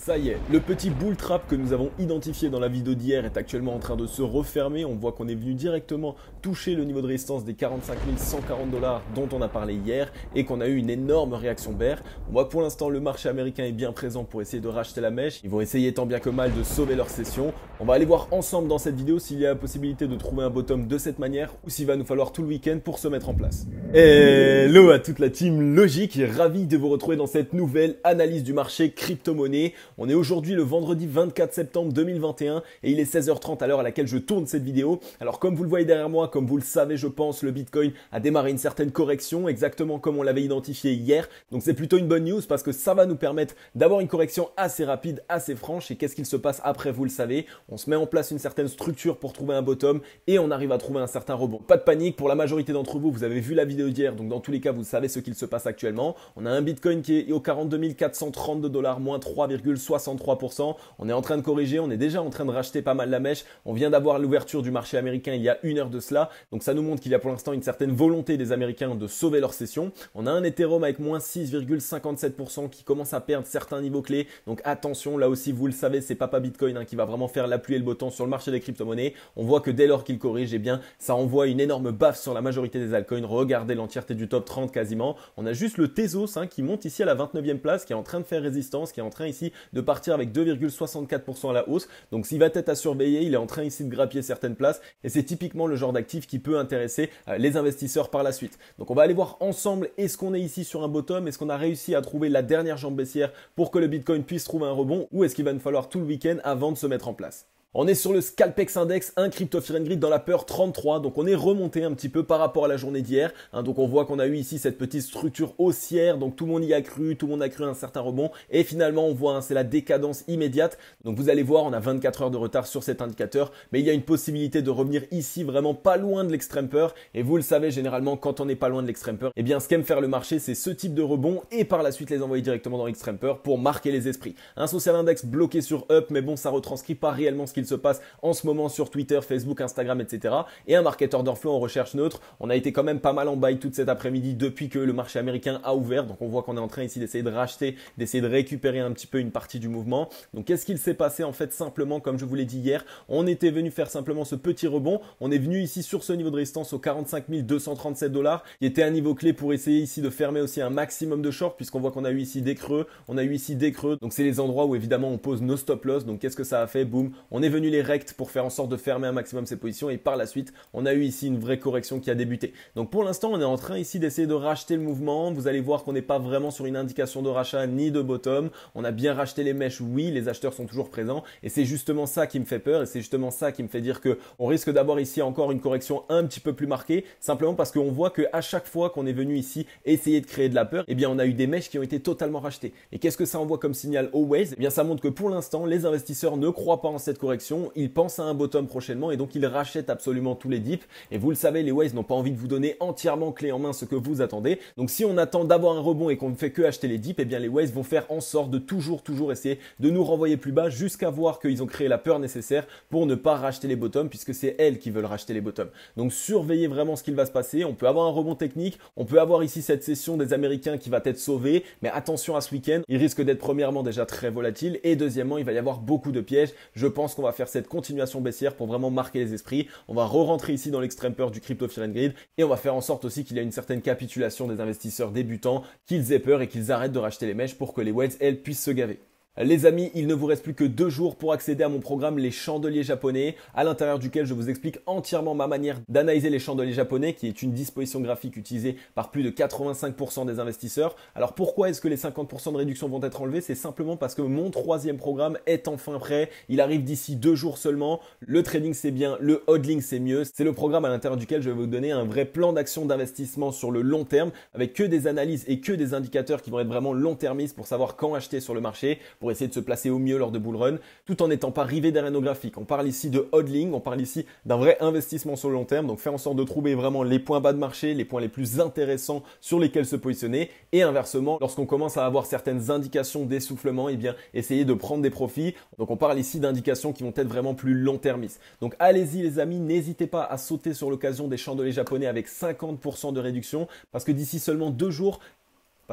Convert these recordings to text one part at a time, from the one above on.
Ça y est, le petit bull trap que nous avons identifié dans la vidéo d'hier est actuellement en train de se refermer. On voit qu'on est venu directement toucher le niveau de résistance des 45 140 $ dont on a parlé hier et qu'on a eu une énorme réaction bear. On voit que pour l'instant le marché américain est bien présent pour essayer de racheter la mèche. Ils vont essayer tant bien que mal de sauver leur session. On va aller voir ensemble dans cette vidéo s'il y a la possibilité de trouver un bottom de cette manière ou s'il va nous falloir tout le week-end pour se mettre en place. Hello à toute la team Logique, ravi de vous retrouver dans cette nouvelle analyse du marché crypto-monnaie. On est aujourd'hui le vendredi 24 septembre 2021 et il est 16h30 à l'heure à laquelle je tourne cette vidéo. Alors comme vous le voyez derrière moi, comme vous le savez je pense, le Bitcoin a démarré une certaine correction, exactement comme on l'avait identifié hier. Donc c'est plutôt une bonne news parce que ça va nous permettre d'avoir une correction assez rapide, assez franche. Et qu'est-ce qu'il se passe après, vous le savez, on se met en place une certaine structure pour trouver un bottom et on arrive à trouver un certain rebond. Pas de panique, pour la majorité d'entre vous, vous avez vu la vidéo d'hier, donc dans tous les cas vous savez ce qu'il se passe actuellement. On a un Bitcoin qui est au 42 432 $, moins 3,63%. On est en train de corriger, on est déjà en train de racheter pas mal la mèche. On vient d'avoir l'ouverture du marché américain il y a une heure de cela. Donc ça nous montre qu'il y a pour l'instant une certaine volonté des Américains de sauver leur session. On a un Ethereum avec moins 6,57% qui commence à perdre certains niveaux clés. Donc attention, là aussi vous le savez, c'est Papa Bitcoin qui va vraiment faire la pluie et le beau temps sur le marché des crypto-monnaies. On voit que dès lors qu'il corrige, eh bien ça envoie une énorme baffe sur la majorité des altcoins. Regardez l'entièreté du top 30 quasiment. On a juste le Tezos qui monte ici à la 29e place, qui est en train de faire résistance, qui est en train ici de partir avec 2,64% à la hausse. Donc s'il va être à surveiller, il est en train ici de grappiller certaines places et c'est typiquement le genre d'actif qui peut intéresser les investisseurs par la suite. Donc on va aller voir ensemble, est-ce qu'on est ici sur un bottom, est-ce qu'on a réussi à trouver la dernière jambe baissière pour que le Bitcoin puisse trouver un rebond ou est-ce qu'il va nous falloir tout le week-end avant de se mettre en place. On est sur le Scalpex Index, un Crypto Fear and Greed dans la peur 33, donc on est remonté un petit peu par rapport à la journée d'hier. Donc on voit qu'on a eu ici cette petite structure haussière, donc tout le monde y a cru, tout le monde a cru à un certain rebond. Et finalement on voit, c'est la décadence immédiate. Donc vous allez voir, on a 24 heures de retard sur cet indicateur, mais il y a une possibilité de revenir ici vraiment pas loin de l'extrême peur. Et vous le savez, généralement quand on n'est pas loin de l'extrême peur, eh bien ce qu'aime faire le marché, c'est ce type de rebond et par la suite les envoyer directement dans l'extrême peur pour marquer les esprits. Un social index bloqué sur up, mais bon, ça retranscrit pas réellement ce qu'il se passe en ce moment sur Twitter, Facebook, Instagram, etc. Et un market order flow en recherche neutre. On a été quand même pas mal en buy toute cet après-midi depuis que le marché américain a ouvert. Donc on voit qu'on est en train ici d'essayer de racheter, d'essayer de récupérer un petit peu une partie du mouvement. Donc qu'est-ce qu'il s'est passé en fait simplement, comme je vous l'ai dit hier, on était venu faire simplement ce petit rebond. On est venu ici sur ce niveau de résistance au 45 237 $, qui était un niveau clé pour essayer ici de fermer aussi un maximum de short, puisqu'on voit qu'on a eu ici des creux, on a eu ici des creux. Donc c'est les endroits où évidemment on pose nos stop loss. Donc qu'est-ce que ça a fait? Boum, on est venu les pour faire en sorte de fermer un maximum ces positions et par la suite on a eu ici une vraie correction qui a débuté. Donc pour l'instant on est en train ici d'essayer de racheter le mouvement. Vous allez voir qu'on n'est pas vraiment sur une indication de rachat ni de bottom. On a bien racheté les mèches, oui, les acheteurs sont toujours présents et c'est justement ça qui me fait peur et c'est justement ça qui me fait dire que on risque d'avoir ici encore une correction un petit peu plus marquée, simplement parce qu'on voit qu'à chaque fois qu'on est venu ici essayer de créer de la peur, eh bien on a eu des mèches qui ont été totalement rachetées. Et qu'est-ce que ça envoie comme signal always? Eh bien ça montre que pour l'instant les investisseurs ne croient pas en cette correction. Ils pensent à un bottom prochainement et donc ils rachètent absolument tous les dips. Et vous le savez, les Waves n'ont pas envie de vous donner entièrement clé en main ce que vous attendez. Donc si on attend d'avoir un rebond et qu'on ne fait que acheter les dips, eh bien les Waves vont faire en sorte de toujours essayer de nous renvoyer plus bas jusqu'à voir qu'ils ont créé la peur nécessaire pour ne pas racheter les bottoms, puisque c'est elles qui veulent racheter les bottoms. Donc surveillez vraiment ce qu'il va se passer. On peut avoir un rebond technique, on peut avoir ici cette session des Américains qui va être sauvée, mais attention à ce week-end, il risque d'être premièrement déjà très volatile et deuxièmement il va y avoir beaucoup de pièges. Je pense qu'on va faire cette continuation baissière pour vraiment marquer les esprits. On va re-rentrer ici dans l'extrême peur du Crypto Fear and Greed et on va faire en sorte aussi qu'il y ait une certaine capitulation des investisseurs débutants, qu'ils aient peur et qu'ils arrêtent de racheter les mèches pour que les whales, elles, puissent se gaver. Les amis, il ne vous reste plus que 2 jours pour accéder à mon programme Les Chandeliers Japonais, à l'intérieur duquel je vous explique entièrement ma manière d'analyser les chandeliers japonais, qui est une disposition graphique utilisée par plus de 85% des investisseurs. Alors pourquoi est-ce que les 50% de réduction vont être enlevés? C'est simplement parce que mon 3e programme est enfin prêt. Il arrive d'ici 2 jours seulement. Le trading c'est bien, le hodling c'est mieux. C'est le programme à l'intérieur duquel je vais vous donner un vrai plan d'action d'investissement sur le long terme, avec que des analyses et que des indicateurs qui vont être vraiment long-termistes pour savoir quand acheter sur le marché, pour essayer de se placer au mieux lors de bull run, tout en n'étant pas rivé derrière nos graphiques. On parle ici de hodling, on parle ici d'un vrai investissement sur le long terme, donc faire en sorte de trouver vraiment les points bas de marché, les points les plus intéressants sur lesquels se positionner, et inversement, lorsqu'on commence à avoir certaines indications d'essoufflement, eh bien, essayer de prendre des profits. Donc on parle ici d'indications qui vont être vraiment plus long-termistes. Donc allez-y les amis, n'hésitez pas à sauter sur l'occasion des chandeliers japonais avec 50% de réduction, parce que d'ici seulement 2 jours,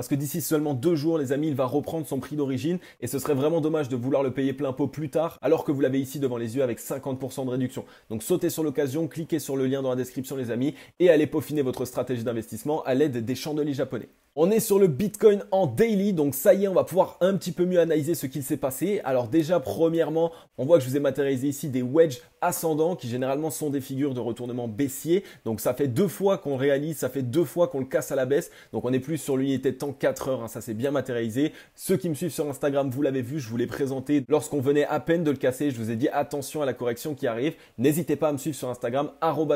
parce que d'ici seulement 2 jours, les amis, il va reprendre son prix d'origine et ce serait vraiment dommage de vouloir le payer plein pot plus tard alors que vous l'avez ici devant les yeux avec 50% de réduction. Donc sautez sur l'occasion, cliquez sur le lien dans la description les amis et allez peaufiner votre stratégie d'investissement à l'aide des chandeliers japonais. On est sur le Bitcoin en daily, donc ça y est, on va pouvoir un petit peu mieux analyser ce qu'il s'est passé. Alors déjà, premièrement, on voit que je vous ai matérialisé ici des wedges ascendants qui généralement sont des figures de retournement baissier. Donc ça fait 2 fois qu'on réalise, ça fait 2 fois qu'on le casse à la baisse. Donc on est plus sur l'unité de temps 4 heures, hein, ça c'est bien matérialisé. Ceux qui me suivent sur Instagram, vous l'avez vu, je vous l'ai présenté lorsqu'on venait à peine de le casser. Je vous ai dit attention à la correction qui arrive. N'hésitez pas à me suivre sur Instagram,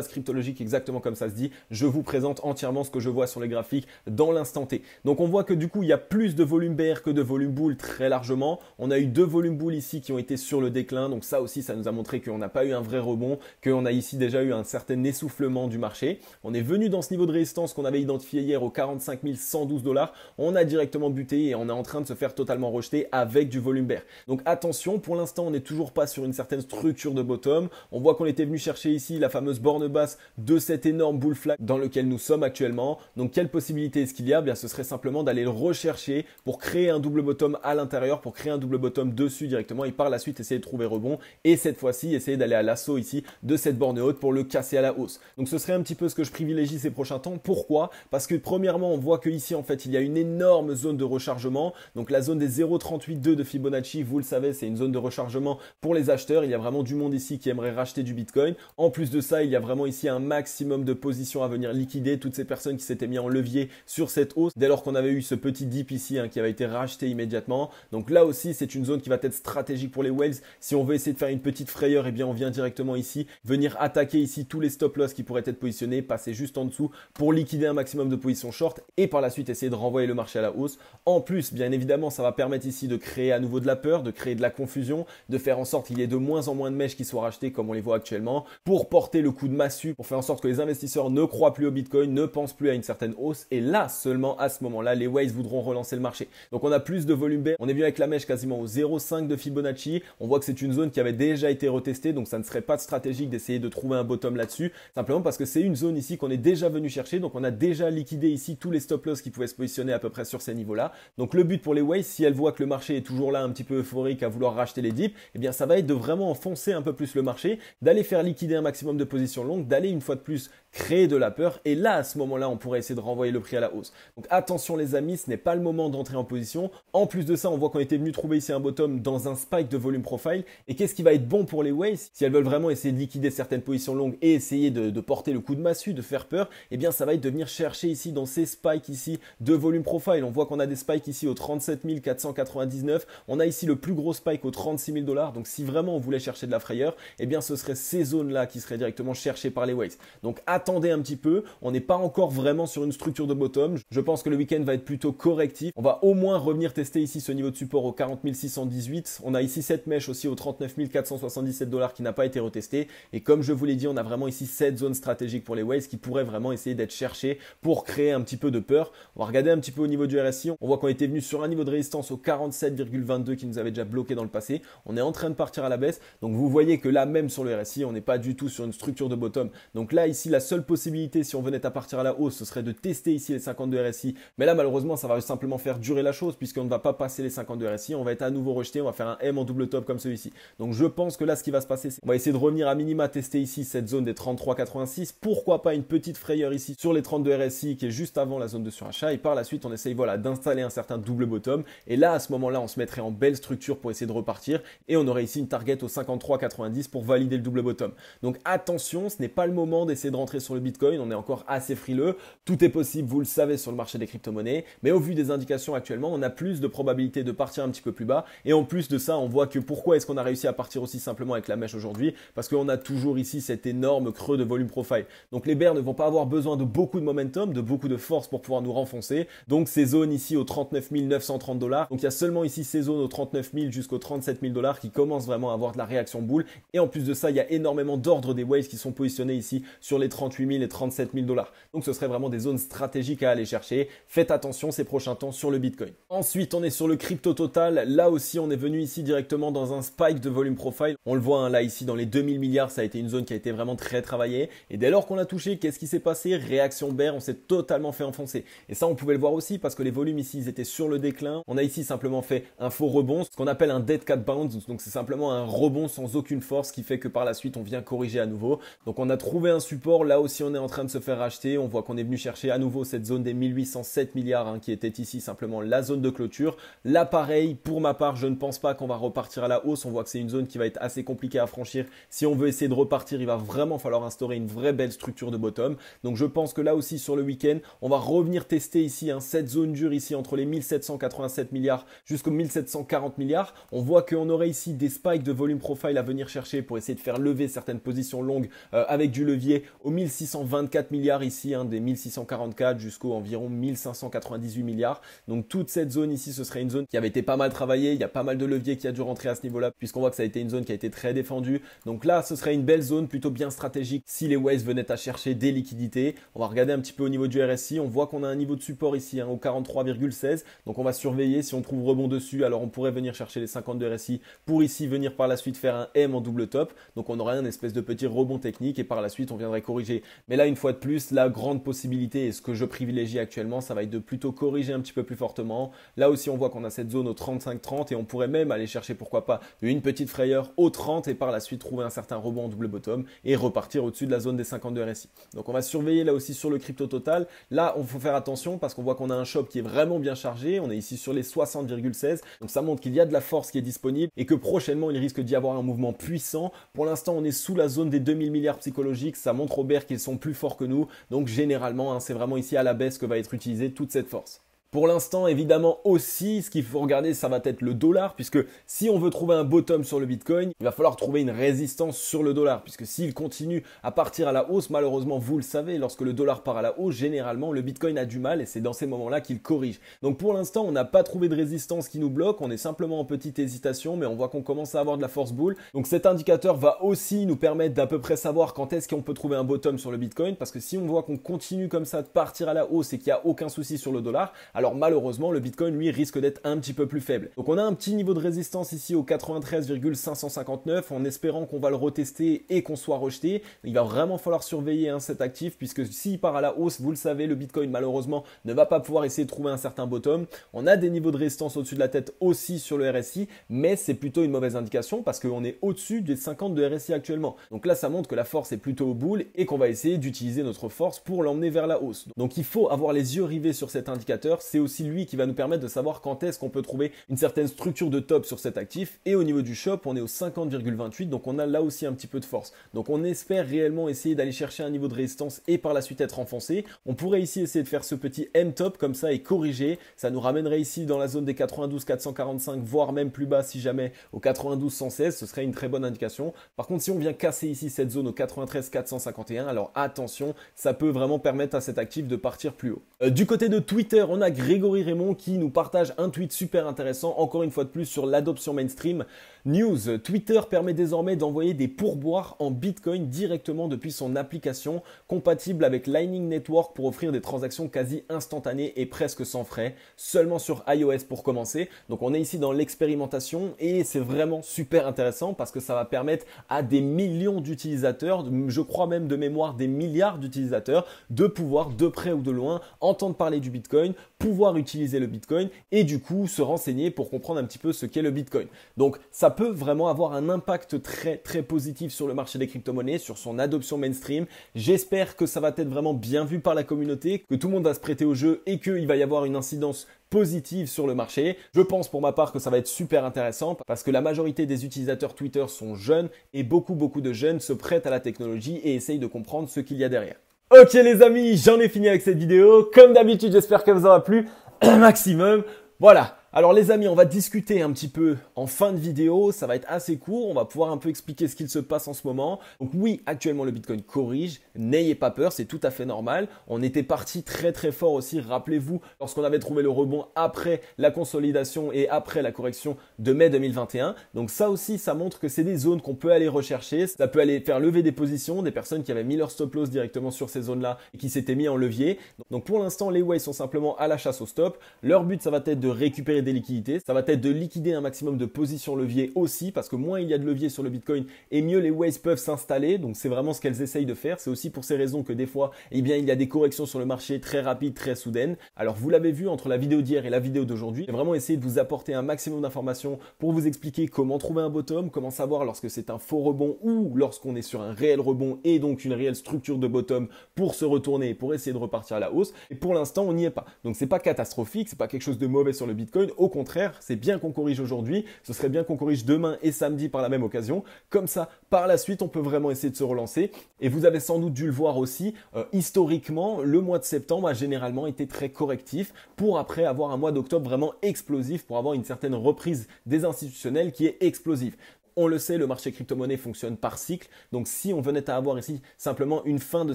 @cryptologique, exactement comme ça se dit. Je vous présente entièrement ce que je vois sur les graphiques dans l'instant T. Donc on voit que du coup il y a plus de volume bear que de volume bull très largement. On a eu 2 volumes bull ici qui ont été sur le déclin. Donc ça aussi ça nous a montré qu'on n'a pas eu un vrai rebond, qu'on a ici déjà eu un certain essoufflement du marché. On est venu dans ce niveau de résistance qu'on avait identifié hier au 45 112 $. On a directement buté et on est en train de se faire totalement rejeter avec du volume bear. Donc attention, pour l'instant on n'est toujours pas sur une certaine structure de bottom. On voit qu'on était venu chercher ici la fameuse borne basse de cet énorme bull flag dans lequel nous sommes actuellement. Donc quelle possibilité est-ce qu'il y a? Bien ce serait simplement d'aller le rechercher pour créer un double bottom à l'intérieur, pour créer un double bottom dessus directement et par la suite essayer de trouver rebond et cette fois-ci essayer d'aller à l'assaut ici de cette borne haute pour le casser à la hausse. Donc ce serait un petit peu ce que je privilégie ces prochains temps. Pourquoi? Parce que premièrement on voit que ici en fait il y a une énorme zone de rechargement. Donc la zone des 0,382 de Fibonacci, vous le savez, c'est une zone de rechargement pour les acheteurs. Il y a vraiment du monde ici qui aimerait racheter du Bitcoin. En plus de ça, il y a vraiment ici un maximum de positions à venir liquider toutes ces personnes qui s'étaient mis en levier sur cette hausse dès lors qu'on avait eu ce petit dip ici qui avait été racheté immédiatement. Donc là aussi c'est une zone qui va être stratégique pour les whales. Si on veut essayer de faire une petite frayeur, eh bien on vient directement ici, venir attaquer ici tous les stop loss qui pourraient être positionnés, passer juste en dessous pour liquider un maximum de positions short et par la suite essayer de renvoyer le marché à la hausse. En plus, bien évidemment, ça va permettre ici de créer à nouveau de la peur, de créer de la confusion, de faire en sorte qu'il y ait de moins en moins de mèches qui soient rachetées comme on les voit actuellement pour porter le coup de massue, pour faire en sorte que les investisseurs ne croient plus au Bitcoin, ne pensent plus à une certaine hausse et là seulement à ce moment-là, les whales voudront relancer le marché. Donc on a plus de volume bear, on est venu avec la mèche quasiment au 0,5 de Fibonacci, on voit que c'est une zone qui avait déjà été retestée, donc ça ne serait pas stratégique d'essayer de trouver un bottom là-dessus, simplement parce que c'est une zone ici qu'on est déjà venu chercher, donc on a déjà liquidé ici tous les stop loss qui pouvaient se positionner à peu près sur ces niveaux-là. Donc le but pour les whales, si elles voient que le marché est toujours là un petit peu euphorique à vouloir racheter les dips, eh bien ça va être de vraiment enfoncer un peu plus le marché, d'aller faire liquider un maximum de positions longues, d'aller une fois de plus créer de la peur et là à ce moment-là on pourrait essayer de renvoyer le prix à la hausse. Donc attention les amis, ce n'est pas le moment d'entrer en position. En plus de ça, on voit qu'on était venu trouver ici un bottom dans un spike de volume profile et qu'est-ce qui va être bon pour les whales si elles veulent vraiment essayer de liquider certaines positions longues et essayer de porter le coup de massue, de faire peur, eh bien ça va être de venir chercher ici dans ces spikes ici de volume profile. On voit qu'on a des spikes ici au 37 499, on a ici le plus gros spike au 36 000 $. Donc si vraiment on voulait chercher de la frayeur, eh bien ce serait ces zones-là qui seraient directement cherchées par les whales. Donc attendez un petit peu, on n'est pas encore vraiment sur une structure de bottom. Je pense que le week-end va être plutôt correctif. On va au moins revenir tester ici ce niveau de support au 40 618. On a ici cette mèche aussi au 39 477 $ qui n'a pas été retesté. Et comme je vous l'ai dit, on a vraiment ici cette zone stratégique pour les whales qui pourrait vraiment essayer d'être cherchée pour créer un petit peu de peur. On va regarder un petit peu au niveau du RSI. On voit qu'on était venu sur un niveau de résistance au 47,22 qui nous avait déjà bloqué dans le passé. On est en train de partir à la baisse. Donc vous voyez que là même sur le RSI, on n'est pas du tout sur une structure de bottom. Donc là ici, la seule possibilité si on venait à partir à la hausse, ce serait de tester ici les 52 RSI. Mais là malheureusement, ça va simplement faire durer la chose puisqu'on ne va pas passer les 52 RSI. On va être à nouveau rejeté. On va faire un M en double top comme celui-ci. Donc je pense que là, ce qui va se passer, c'est on va essayer de revenir à minima tester ici cette zone des 33,86. Pourquoi pas une petite frayeur ici sur les 32 RSI qui est juste avant la zone de surachat. Et par la suite, on essaye voilà, d'installer un certain double bottom. Et là, à ce moment-là, on se mettrait en belle structure pour essayer de repartir. Et on aurait ici une target au 53,90 pour valider le double bottom. Donc attention, ce n'est pas le moment d'essayer de rentrer sur le Bitcoin. On est encore assez frileux. Tout est possible, vous le savez, sur le marché des crypto-monnaies. Mais au vu des indications actuellement, on a plus de probabilité de partir un petit peu plus bas. Et en plus de ça, on voit que pourquoi est-ce qu'on a réussi à partir aussi simplement avec la mèche aujourd'hui? Parce qu'on a toujours ici cet énorme creux de volume profile. Donc les bears ne vont pas avoir besoin de beaucoup de momentum, de beaucoup de force pour pouvoir nous renfoncer. Donc ces zones ici au 39 930 $. Donc il y a seulement ici ces zones au 39 000 jusqu'au 37 000 $ qui commencent vraiment à avoir de la réaction boule. Et en plus de ça, il y a énormément d'ordres des waves qui sont positionnés ici sur les 38 000 et 37 000 $. Donc ce serait vraiment des zones stratégiques à aller chercher. marché. Faites attention ces prochains temps sur le Bitcoin. Ensuite, on est sur le crypto total. Là aussi, on est venu ici directement dans un spike de volume profile. On le voit hein, là ici dans les 2000 milliards, ça a été une zone qui a été vraiment très travaillée. Et dès lors qu'on l'a touché, qu'est-ce qui s'est passé? Réaction bear, on s'est totalement fait enfoncer. Et ça, on pouvait le voir aussi parce que les volumes ici, ils étaient sur le déclin. On a ici simplement fait un faux rebond, ce qu'on appelle un dead cat bounce. Donc c'est simplement un rebond sans aucune force qui fait que par la suite, on vient corriger à nouveau. Donc on a trouvé un support. Là aussi, on est en train de se faire racheter. On voit qu'on est venu chercher à nouveau cette zone des 1807 milliards hein, qui était ici simplement la zone de clôture. Là, pareil, pour ma part, je ne pense pas qu'on va repartir à la hausse. On voit que c'est une zone qui va être assez compliquée à franchir. Si on veut essayer de repartir, il va vraiment falloir instaurer une vraie belle structure de bottom. Donc je pense que là aussi sur le week-end, on va revenir tester ici hein, cette zone dure ici entre les 1787 milliards jusqu'aux 1740 milliards. On voit qu'on aurait ici des spikes de volume profile à venir chercher pour essayer de faire lever certaines positions longues avec du levier aux 1624 milliards ici, hein, des 1644 jusqu'aux environ 1598 milliards. Donc toute cette zone ici, ce serait une zone qui avait été pas mal travaillée. Il y a pas mal de leviers qui a dû rentrer à ce niveau-là puisqu'on voit que ça a été une zone qui a été très défendue. Donc là, ce serait une belle zone plutôt bien stratégique si les Waves venaient à chercher des liquidités. On va regarder un petit peu au niveau du RSI. On voit qu'on a un niveau de support ici hein, au 43,16. Donc on va surveiller. Si on trouve rebond dessus, alors on pourrait venir chercher les 50 de RSI pour ici venir par la suite faire un M en double top. Donc on aurait un espèce de petit rebond technique et par la suite on viendrait corriger. Mais là, une fois de plus, la grande possibilité et ce que je privilégie actuellement, ça va être de plutôt corriger un petit peu plus fortement. Là aussi, on voit qu'on a cette zone au 35-30 et on pourrait même aller chercher pourquoi pas une petite frayeur au 30 et par la suite trouver un certain rebond en double bottom et repartir au-dessus de la zone des 50 de RSI. Donc on va surveiller là aussi sur le crypto total. Là, il faut faire attention parce qu'on voit qu'on a un shop qui est vraiment bien chargé. On est ici sur les 60,16. Donc ça montre qu'il y a de la force qui est disponible et que prochainement, il risque d'y avoir un mouvement puissant. Pour l'instant, on est sous la zone des 2000 milliards psychologiques. Ça montre au bear qu'ils sont plus forts que nous. Donc généralement, hein, c'est vraiment ici à la baisse que va être utilisée toute cette force. Pour l'instant, évidemment aussi, ce qu'il faut regarder, ça va être le dollar, puisque si on veut trouver un bottom sur le Bitcoin, il va falloir trouver une résistance sur le dollar, puisque s'il continue à partir à la hausse, malheureusement, vous le savez, lorsque le dollar part à la hausse, généralement, le Bitcoin a du mal et c'est dans ces moments-là qu'il corrige. Donc pour l'instant, on n'a pas trouvé de résistance qui nous bloque, on est simplement en petite hésitation, mais on voit qu'on commence à avoir de la force bull. Donc cet indicateur va aussi nous permettre d'à peu près savoir quand est-ce qu'on peut trouver un bottom sur le Bitcoin, parce que si on voit qu'on continue comme ça de partir à la hausse et qu'il n'y a aucun souci sur le dollar, alors malheureusement le Bitcoin lui risque d'être un petit peu plus faible. Donc on a un petit niveau de résistance ici au 93,559 en espérant qu'on va le retester et qu'on soit rejeté. Il va vraiment falloir surveiller hein, cet actif puisque s'il part à la hausse, vous le savez, le Bitcoin malheureusement ne va pas pouvoir essayer de trouver un certain bottom. On a des niveaux de résistance au-dessus de la tête aussi sur le RSI, mais c'est plutôt une mauvaise indication parce qu'on est au-dessus des 50 de RSI actuellement. Donc là ça montre que la force est plutôt au bull et qu'on va essayer d'utiliser notre force pour l'emmener vers la hausse. Donc il faut avoir les yeux rivés sur cet indicateur, c'est aussi lui qui va nous permettre de savoir quand est-ce qu'on peut trouver une certaine structure de top sur cet actif. Et au niveau du shop, on est au 50,28, donc on a là aussi un petit peu de force. Donc on espère réellement essayer d'aller chercher un niveau de résistance et par la suite être enfoncé. On pourrait ici essayer de faire ce petit M-top comme ça et corriger. Ça nous ramènerait ici dans la zone des 92,445, voire même plus bas si jamais au 92,116. Ce serait une très bonne indication. Par contre, si on vient casser ici cette zone au 93,451, alors attention, ça peut vraiment permettre à cet actif de partir plus haut. Du côté de Twitter, on a Grégory Raymond qui nous partage un tweet super intéressant, encore une fois de plus sur l'adoption mainstream. News, Twitter permet désormais d'envoyer des pourboires en Bitcoin directement depuis son application, compatible avec Lightning Network pour offrir des transactions quasi instantanées et presque sans frais, seulement sur iOS pour commencer. Donc on est ici dans l'expérimentation et c'est vraiment super intéressant parce que ça va permettre à des millions d'utilisateurs, je crois même de mémoire des milliards d'utilisateurs, de pouvoir de près ou de loin entendre parler du Bitcoin, pouvoir utiliser le Bitcoin et du coup se renseigner pour comprendre un petit peu ce qu'est le Bitcoin. Donc ça peut vraiment avoir un impact très très positif sur le marché des crypto-monnaies, sur son adoption mainstream. J'espère que ça va être vraiment bien vu par la communauté, que tout le monde va se prêter au jeu et qu'il va y avoir une incidence positive sur le marché. Je pense pour ma part que ça va être super intéressant parce que la majorité des utilisateurs Twitter sont jeunes et beaucoup de jeunes se prêtent à la technologie et essayent de comprendre ce qu'il y a derrière. Ok les amis, j'en ai fini avec cette vidéo. Comme d'habitude, j'espère qu'elle vous aura plu un maximum. Voilà. Alors les amis, on va discuter un petit peu en fin de vidéo, ça va être assez court, on va pouvoir un peu expliquer ce qu'il se passe en ce moment. Donc oui, actuellement le Bitcoin corrige, n'ayez pas peur, c'est tout à fait normal. On était parti très très fort aussi, rappelez-vous, lorsqu'on avait trouvé le rebond après la consolidation et après la correction de mai 2021. Donc ça aussi, ça montre que c'est des zones qu'on peut aller rechercher, ça peut aller faire lever des positions, des personnes qui avaient mis leur stop loss directement sur ces zones-là et qui s'étaient mis en levier. Donc pour l'instant, les waves sont simplement à la chasse au stop. Leur but, ça va être de récupérer des liquidités, ça va être de liquider un maximum de positions levier aussi, parce que moins il y a de levier sur le Bitcoin et mieux les waves peuvent s'installer. Donc c'est vraiment ce qu'elles essayent de faire. C'est aussi pour ces raisons que des fois, eh bien, il y a des corrections sur le marché très rapides, très soudaines. Alors vous l'avez vu entre la vidéo d'hier et la vidéo d'aujourd'hui, j'ai vraiment essayé de vous apporter un maximum d'informations pour vous expliquer comment trouver un bottom, comment savoir lorsque c'est un faux rebond ou lorsqu'on est sur un réel rebond et donc une réelle structure de bottom pour se retourner et pour essayer de repartir à la hausse. Et pour l'instant, on n'y est pas. Donc c'est pas catastrophique, c'est pas quelque chose de mauvais sur le Bitcoin. Au contraire, c'est bien qu'on corrige aujourd'hui. Ce serait bien qu'on corrige demain et samedi par la même occasion. Comme ça, par la suite, on peut vraiment essayer de se relancer. Et vous avez sans doute dû le voir aussi, historiquement, le mois de septembre a généralement été très correctif pour après avoir un mois d'octobre vraiment explosif, pour avoir une certaine reprise des institutionnels qui est explosive. On le sait, le marché crypto-monnaie fonctionne par cycle. Donc si on venait à avoir ici simplement une fin de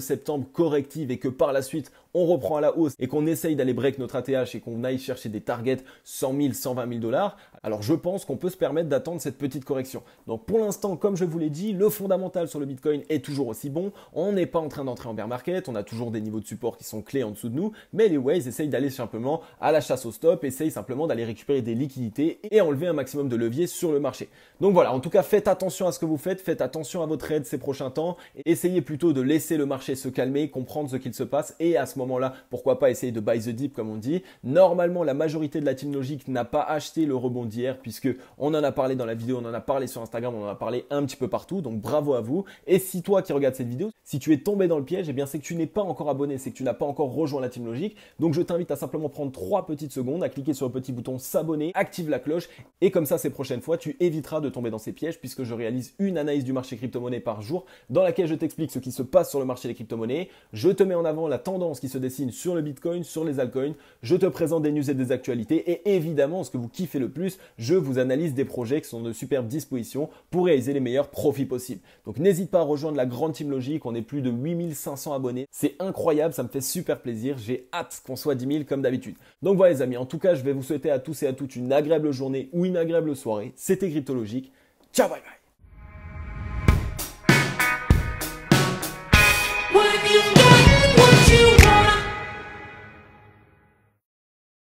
septembre corrective et que par la suite on reprend à la hausse et qu'on essaye d'aller break notre ATH et qu'on aille chercher des targets 100 000, 120 000 dollars, alors je pense qu'on peut se permettre d'attendre cette petite correction. Donc pour l'instant, comme je vous l'ai dit, le fondamental sur le Bitcoin est toujours aussi bon. On n'est pas en train d'entrer en bear market, on a toujours des niveaux de support qui sont clés en dessous de nous, mais les waves essayent d'aller simplement à la chasse au stop, essayent simplement d'aller récupérer des liquidités et enlever un maximum de levier sur le marché. Donc voilà, en tout cas, faites attention à ce que vous faites attention à vos trades ces prochains temps, et essayez plutôt de laisser le marché se calmer, comprendre ce qu'il se passe, et à ce moment-là, pourquoi pas essayer de buy the dip comme on dit. Normalement, la majorité de la team logique n'a pas acheté le rebond d'hier, puisque on en a parlé dans la vidéo, on en a parlé sur Instagram, on en a parlé un petit peu partout, donc bravo à vous. Et si toi qui regardes cette vidéo, si tu es tombé dans le piège, eh bien c'est que tu n'es pas encore abonné, c'est que tu n'as pas encore rejoint la team logique. Donc je t'invite à simplement prendre 3 petites secondes, à cliquer sur le petit bouton s'abonner, active la cloche, et comme ça ces prochaines fois, tu éviteras de tomber dans ces pièges, puisque je réalise une analyse du marché crypto-monnaie par jour dans laquelle je t'explique ce qui se passe sur le marché des crypto-monnaies. Je te mets en avant la tendance qui se dessine sur le Bitcoin, sur les altcoins. Je te présente des news et des actualités. Et évidemment, ce que vous kiffez le plus, je vous analyse des projets qui sont de superbes dispositions pour réaliser les meilleurs profits possibles. Donc n'hésite pas à rejoindre la grande team logique. On est plus de 8500 abonnés. C'est incroyable, ça me fait super plaisir. J'ai hâte qu'on soit 10 000 comme d'habitude. Donc voilà les amis, en tout cas, je vais vous souhaiter à tous et à toutes une agréable journée ou une agréable soirée. C'était Cryptologique. Ciao, bye bye.